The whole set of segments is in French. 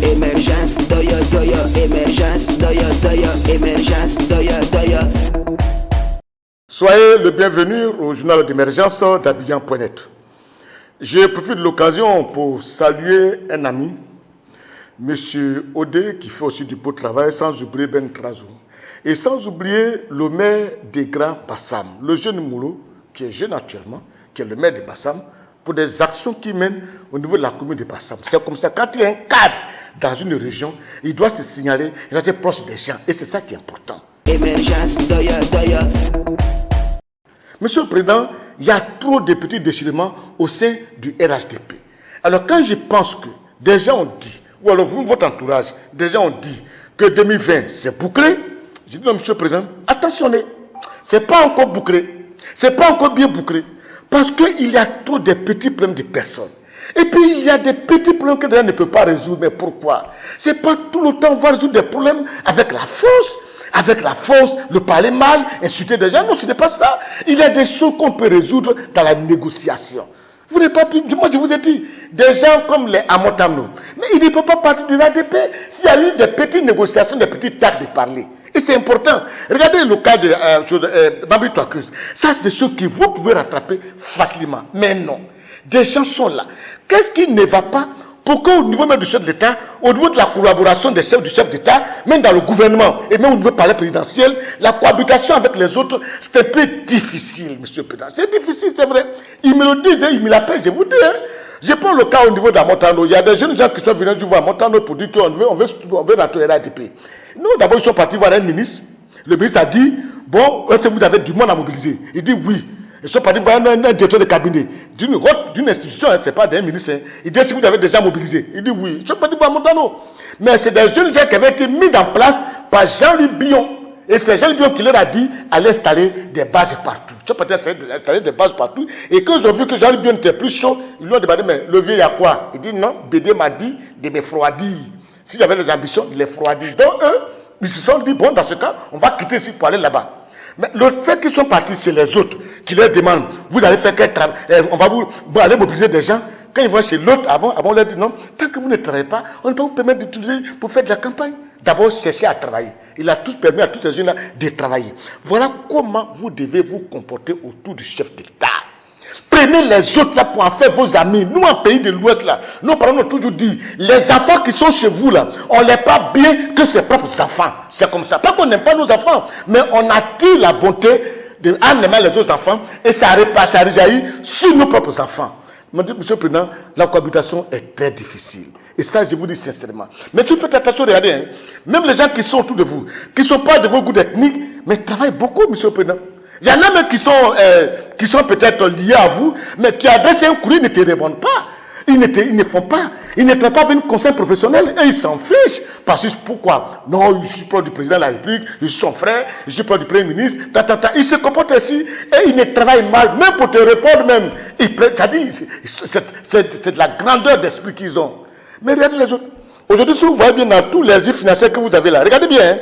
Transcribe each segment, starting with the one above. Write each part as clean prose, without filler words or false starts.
Émergence, doya, doya, émergence, doya, doya, émergence, doya, doya. Soyez le bienvenu au journal d'émergence d'Abidjan.net. Je profite de l'occasion pour saluer un ami, M. Odé, qui fait aussi du beau travail, sans oublier Ben Trazou. Et sans oublier le maire des Grands Bassam, le jeune Moulo, qui est jeune actuellement, qui est le maire de Bassam, pour des actions qu'il mène au niveau de la commune de Bassam. C'est comme ça, quand il y a un cadre dans une région, il doit se signaler, il doit être proche des gens. Et c'est ça qui est important. Émergence, doya, doya. Monsieur le Président, il y a trop de petits déchirements au sein du RHDP. Alors quand je pense que des gens ont dit, ou alors vous, votre entourage, des gens ont dit que 2020 c'est bouclé, je dis non, Monsieur le Président, attention, ce n'est pas encore bouclé, ce n'est pas encore bien bouclé, parce qu'il y a trop de petits problèmes de personnes. Et puis il y a des petits problèmes que les gens ne peuvent pas résoudre. Mais pourquoi? Ce n'est pas tout le temps on va résoudre des problèmes avec la force, le parler mal, insulter des gens. Non, ce n'est pas ça. Il y a des choses qu'on peut résoudre dans la négociation. Vous n'avez pas pu, moi je vous ai dit, des gens comme les Amotano, mais ils ne peuvent pas partir de l'ADP s'il y a eu des petites négociations, des petits tacs de parler. Et c'est important. Regardez le cas de Bambi Touakeuse. Ça, c'est des choses que vous pouvez rattraper facilement. Mais non. Des gens sont là. Qu'est-ce qui ne va pas pour qu'au niveau même du chef de l'État, au niveau de la collaboration des chefs du chef d'État, même dans le gouvernement et même au niveau du palais présidentiel, la cohabitation avec les autres, c'est un peu difficile, Monsieur le Président. C'est difficile, c'est vrai. Ils me le disent, ils me l'appellent, je vous dis. Je prends le cas au niveau d'Amotano. Il y a des jeunes gens qui sont venus du voir Amotano pour dire qu'on veut rentrer RADP. Nous, d'abord, ils sont partis voir un ministre. Le ministre a dit, bon, est-ce que vous avez du monde à mobiliser? Il dit oui. Ils sont partis voir un directeur de cabinet d'une institution, ce n'est pas d'un ministre. Il dit, si vous avez déjà mobilisé? Il dit oui. Ils sont partis voir Montano. Mais c'est des jeunes gens qui avaient été mis en place par Jean-Louis Billon. Et c'est Jean-Louis Billon qui leur a dit d'aller installer des bases partout. Ils sont partis installer des bases partout. Et quand ils ont vu que Jean-Louis Billon était plus chaud, ils lui ont demandé, mais le vieux, il y a quoi? Il dit non, BD m'a dit de me froidir. Si j'avais les ambitions, de les froidir. Donc eux, ils se sont dit, bon, dans ce cas, on va quitter ici pour aller là-bas. Mais le fait qu'ils sont partis chez les autres, qui leur demandent, vous allez faire quel travail, on va vous aller mobiliser des gens. Quand ils vont chez l'autre, avant on leur dit non, tant que vous ne travaillez pas, on ne peut pas vous permettre d'utiliser pour faire de la campagne. D'abord, chercher à travailler. Il a tous permis à tous ces jeunes-là de travailler. Voilà comment vous devez vous comporter autour du chef d'État. Prenez les autres là pour en faire vos amis. Nous, en pays de l'Ouest là, nos parents ont toujours dit, les enfants qui sont chez vous là, on les pas bien que ses propres enfants. C'est comme ça. Pas qu'on n'aime pas nos enfants, mais on attire la bonté en aimant les autres enfants et ça rejaillit sur nos propres enfants. Monsieur le Président, la cohabitation est très difficile. Et ça, je vous dis sincèrement. Mais si vous faites attention, regardez, hein, même les gens qui sont autour de vous, qui ne sont pas de vos goûts ethniques, mais travaillent beaucoup, Monsieur le Président. Il y en a même qui sont peut-être liés à vous, mais tu adresses un courrier, ils ne te répondent pas. Ils ne font pas. Ils ne traitent pas avec un conseil professionnel et ils s'en fichent. Parce que pourquoi? Non, je suis proche du président de la République, je suis son frère, je suis proche du Premier ministre, Ils se comportent ainsi et ils ne travaillent mal, même pour te répondre même. C'est de la grandeur d'esprit qu'ils ont. Mais regardez les autres. Aujourd'hui, si vous voyez bien dans tous les yeux financiers que vous avez là, regardez bien, hein.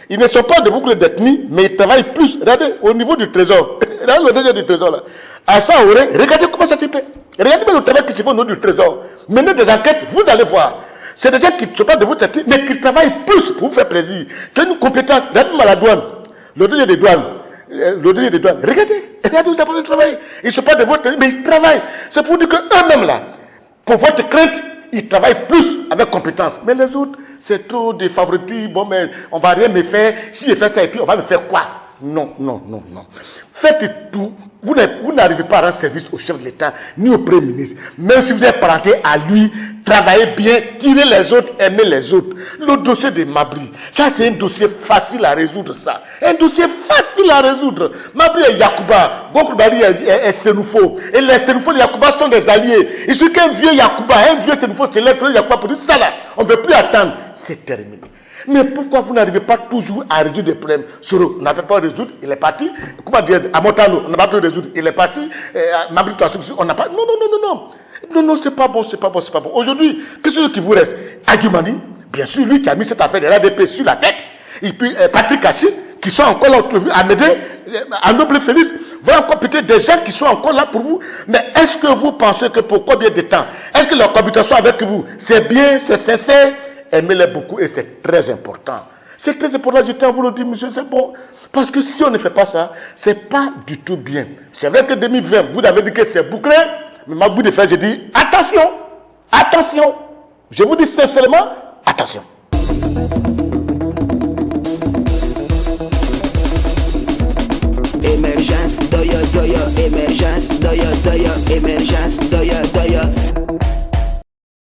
Ils ne sont pas de boucle d'ethnie, mais ils travaillent plus. Regardez, au niveau du trésor. Regardez le DG du trésor là. À ça, regardez comment ça se fait. Regardez bien le travail qui se fait au niveau du trésor. Menez des enquêtes, vous allez voir. C'est des gens qui ne sont pas de votre ethnie, mais qui travaillent plus pour vous faire plaisir. Qui ont une compétence. Regardez à la douane. Le DG des douanes. Regardez où ça peut travailler. Ils ne sont pas de votre ethnie, mais ils travaillent. C'est pour dire qu'eux-mêmes là, pour votre crainte, ils travaillent plus avec compétence. Mais les autres, c'est trop de favoritisme. Bon, mais on ne va rien me faire. Si je fais ça et puis on va me faire quoi? Non. Faites tout. Vous n'arrivez pas à rendre service au chef de l'État, ni au Premier ministre. Même si vous êtes parenté à lui, travaillez bien, tirez les autres, aimez les autres. Le dossier de Mabri, ça c'est un dossier facile à résoudre, ça. Un dossier facile à résoudre. Mabri et Yacouba, Bokoubari est Senoufo. Et les Senoufo et Yacouba sont des alliés. Il suffit qu'un vieux Yacouba, un vieux Senoufo, c'est l'être Yacouba pour dire ça là. On ne veut plus attendre. C'est terminé. Mais pourquoi vous n'arrivez pas toujours à résoudre des problèmes? Soro, on n'a pas résoudre, il est parti. Comment dire, à Montano, on n'a pas pu résoudre, il est parti. Mabri, on n'a pas. Non, c'est pas bon. Aujourd'hui, qu'est-ce qui vous reste? Agumani, bien sûr, lui qui a mis cette affaire de l'ADP sur la tête. Et puis Patrick Kachi, qui sont encore là, Amédée, Noble Félix, voilà encore peut-être des gens qui sont encore là pour vous. Mais est-ce que vous pensez que pour combien de temps? Est-ce que leur cohabitation avec vous, c'est bien, c'est sincère? Aimez-les beaucoup et c'est très important. C'est très important, je tiens à vous le dire, monsieur, c'est bon. Parce que si on ne fait pas ça, c'est pas du tout bien. C'est vrai que 2020, vous avez dit que c'est bouclé, mais ma bout de fer, je dis attention, attention. Je vous dis sincèrement, attention. Emergence, doya, doya, emergence, doya, doya, emergence, doya, doya.